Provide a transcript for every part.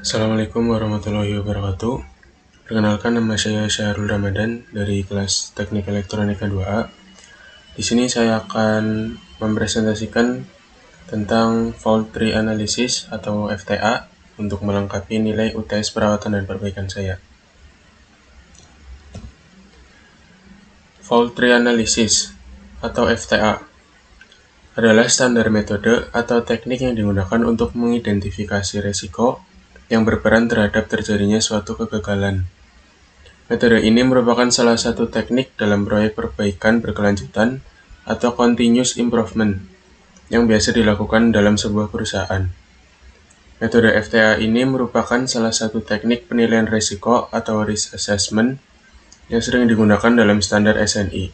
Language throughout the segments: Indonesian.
Assalamualaikum warahmatullahi wabarakatuh. Perkenalkan, nama saya Syahrul Ramadan dari kelas Teknik Elektronika 2A. Di sini saya akan mempresentasikan tentang Fault Tree Analysis atau FTA untuk melengkapi nilai UTS perawatan dan perbaikan saya. Fault Tree Analysis atau FTA adalah standar metode atau teknik yang digunakan untuk mengidentifikasi resiko yang berperan terhadap terjadinya suatu kegagalan. Metode ini merupakan salah satu teknik dalam proyek perbaikan berkelanjutan atau continuous improvement yang biasa dilakukan dalam sebuah perusahaan. Metode FTA ini merupakan salah satu teknik penilaian risiko atau risk assessment yang sering digunakan dalam standar SNI,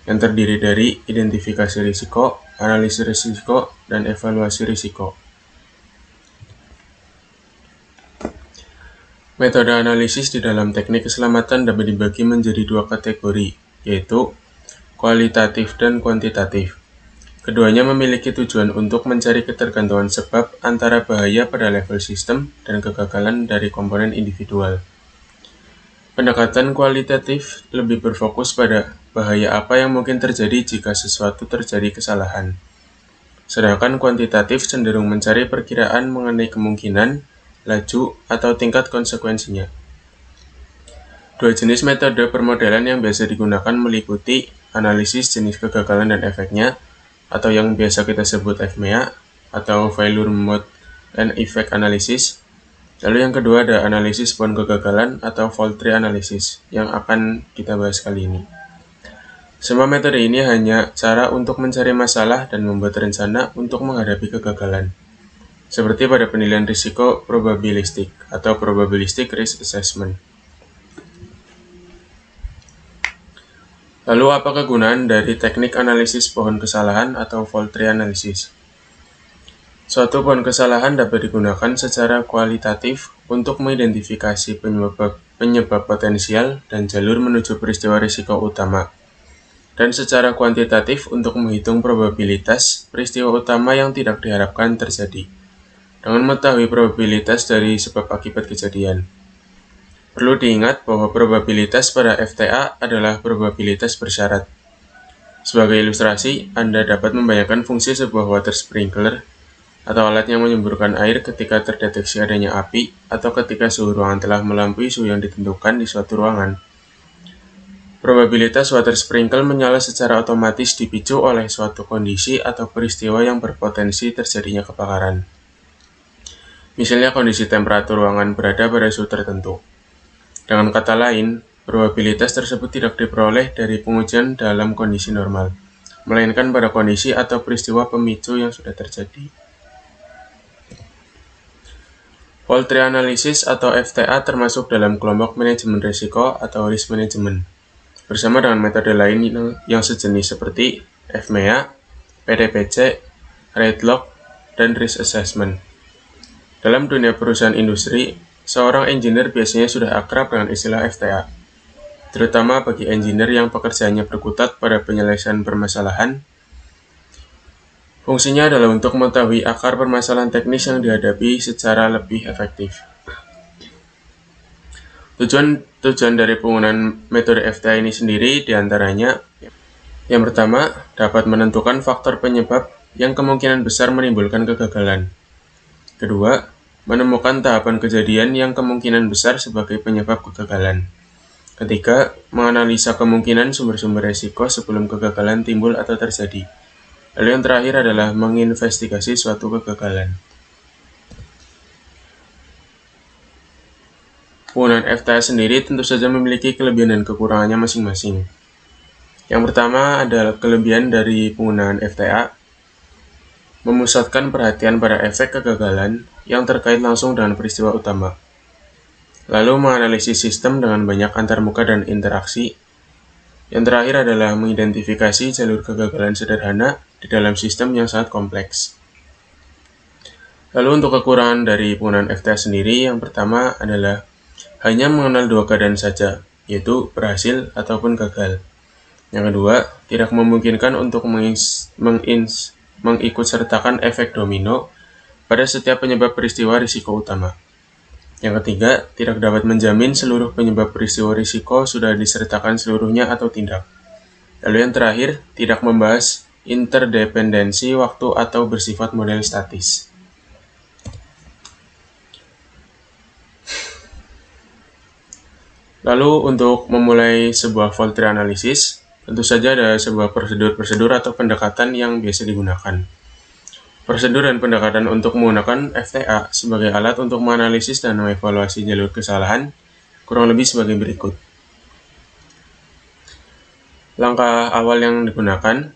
yang terdiri dari identifikasi risiko, analisis risiko, dan evaluasi risiko. Metode analisis di dalam teknik keselamatan dapat dibagi menjadi dua kategori, yaitu kualitatif dan kuantitatif. Keduanya memiliki tujuan untuk mencari ketergantungan sebab antara bahaya pada level sistem dan kegagalan dari komponen individual. Pendekatan kualitatif lebih berfokus pada bahaya apa yang mungkin terjadi jika sesuatu terjadi kesalahan. Sedangkan kuantitatif cenderung mencari perkiraan mengenai kemungkinan, laju, atau tingkat konsekuensinya. Dua jenis metode permodelan yang biasa digunakan meliputi analisis jenis kegagalan dan efeknya, atau yang biasa kita sebut FMEA, atau Failure Mode and Effect Analysis. Lalu yang kedua ada analisis pohon kegagalan atau Fault Tree Analysis, yang akan kita bahas kali ini. Semua metode ini hanya cara untuk mencari masalah dan membuat rencana untuk menghadapi kegagalan, seperti pada penilaian risiko probabilistik atau probabilistic risk assessment. Lalu apa kegunaan dari teknik analisis pohon kesalahan atau fault tree analysis? Suatu pohon kesalahan dapat digunakan secara kualitatif untuk mengidentifikasi penyebab potensial dan jalur menuju peristiwa risiko utama, dan secara kuantitatif untuk menghitung probabilitas peristiwa utama yang tidak diharapkan terjadi, dengan mengetahui probabilitas dari sebab akibat kejadian. Perlu diingat bahwa probabilitas pada FTA adalah probabilitas bersyarat. Sebagai ilustrasi, Anda dapat membayangkan fungsi sebuah water sprinkler atau alat yang menyemburkan air ketika terdeteksi adanya api atau ketika suhu ruangan telah melampaui suhu yang ditentukan di suatu ruangan. Probabilitas water sprinkler menyala secara otomatis dipicu oleh suatu kondisi atau peristiwa yang berpotensi terjadinya kebakaran. Misalnya kondisi temperatur ruangan berada pada suhu tertentu. Dengan kata lain, probabilitas tersebut tidak diperoleh dari pengujian dalam kondisi normal, melainkan pada kondisi atau peristiwa pemicu yang sudah terjadi. Fault Tree Analysis atau FTA termasuk dalam kelompok manajemen risiko atau risk management, bersama dengan metode lain yang sejenis seperti FMEA, PDPC, Rate Log, dan Risk Assessment. Dalam dunia perusahaan industri, seorang engineer biasanya sudah akrab dengan istilah FTA, terutama bagi engineer yang pekerjaannya berkutat pada penyelesaian permasalahan. Fungsinya adalah untuk mengetahui akar permasalahan teknis yang dihadapi secara lebih efektif. Tujuan dari penggunaan metode FTA ini sendiri diantaranya, yang pertama, dapat menentukan faktor penyebab yang kemungkinan besar menimbulkan kegagalan. Kedua, menemukan tahapan kejadian yang kemungkinan besar sebagai penyebab kegagalan. Ketiga, menganalisa kemungkinan sumber-sumber resiko sebelum kegagalan timbul atau terjadi. Lalu yang terakhir adalah menginvestigasi suatu kegagalan. Penggunaan FTA sendiri tentu saja memiliki kelebihan dan kekurangannya masing-masing. Yang pertama adalah kelebihan dari penggunaan FTA, memusatkan perhatian pada efek kegagalan yang terkait langsung dengan peristiwa utama. Lalu menganalisis sistem dengan banyak antarmuka dan interaksi. Yang terakhir adalah mengidentifikasi jalur kegagalan sederhana di dalam sistem yang sangat kompleks. Lalu untuk kekurangan dari penggunaan FTA sendiri, yang pertama adalah hanya mengenal dua keadaan saja, yaitu berhasil ataupun gagal. Yang kedua, tidak memungkinkan untuk mengikutsertakan efek domino pada setiap penyebab peristiwa risiko utama. Yang ketiga, tidak dapat menjamin seluruh penyebab peristiwa risiko sudah disertakan seluruhnya atau tidak. Lalu yang terakhir, tidak membahas interdependensi waktu atau bersifat model statis. Lalu untuk memulai sebuah fault tree analysis, tentu saja ada sebuah prosedur-prosedur atau pendekatan yang biasa digunakan. Prosedur dan pendekatan untuk menggunakan FTA sebagai alat untuk menganalisis dan mengevaluasi jalur kesalahan kurang lebih sebagai berikut. Langkah awal yang digunakan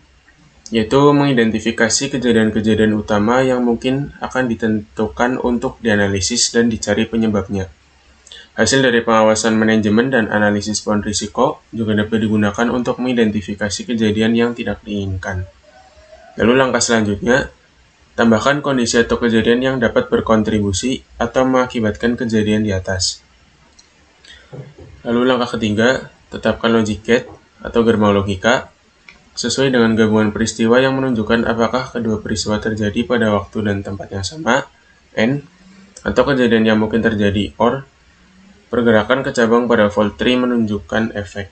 yaitu mengidentifikasi kejadian-kejadian utama yang mungkin akan ditentukan untuk dianalisis dan dicari penyebabnya. Hasil dari pengawasan manajemen dan analisis pohon risiko juga dapat digunakan untuk mengidentifikasi kejadian yang tidak diinginkan. Lalu langkah selanjutnya, tambahkan kondisi atau kejadian yang dapat berkontribusi atau mengakibatkan kejadian di atas. Lalu langkah ketiga, tetapkan logic gate atau gerbang logika sesuai dengan gabungan peristiwa yang menunjukkan apakah kedua peristiwa terjadi pada waktu dan tempat yang sama, N, atau kejadian yang mungkin terjadi, OR. Pergerakan ke cabang pada fault tree menunjukkan efek.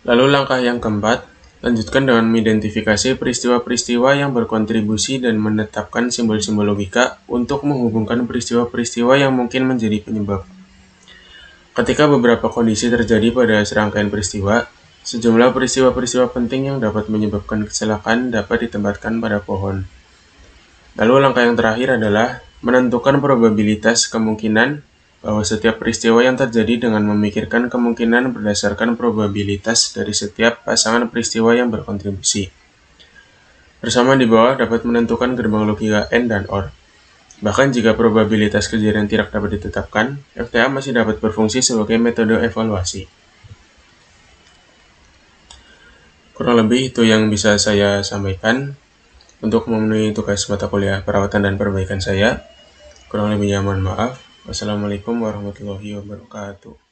Lalu langkah yang keempat, lanjutkan dengan mengidentifikasi peristiwa-peristiwa yang berkontribusi dan menetapkan simbol-simbol logika untuk menghubungkan peristiwa-peristiwa yang mungkin menjadi penyebab. Ketika beberapa kondisi terjadi pada serangkaian peristiwa, sejumlah peristiwa-peristiwa penting yang dapat menyebabkan kecelakaan dapat ditempatkan pada pohon. Lalu langkah yang terakhir adalah menentukan probabilitas kemungkinan bahwa setiap peristiwa yang terjadi dengan memikirkan kemungkinan berdasarkan probabilitas dari setiap pasangan peristiwa yang berkontribusi. Bersama di bawah dapat menentukan gerbang logika N dan OR. Bahkan jika probabilitas kejadian tidak dapat ditetapkan, FTA masih dapat berfungsi sebagai metode evaluasi. Kurang lebih itu yang bisa saya sampaikan untuk memenuhi tugas mata kuliah perawatan dan perbaikan saya. Kurang lebihnya mohon maaf. Wassalamualaikum warahmatullahi wabarakatuh.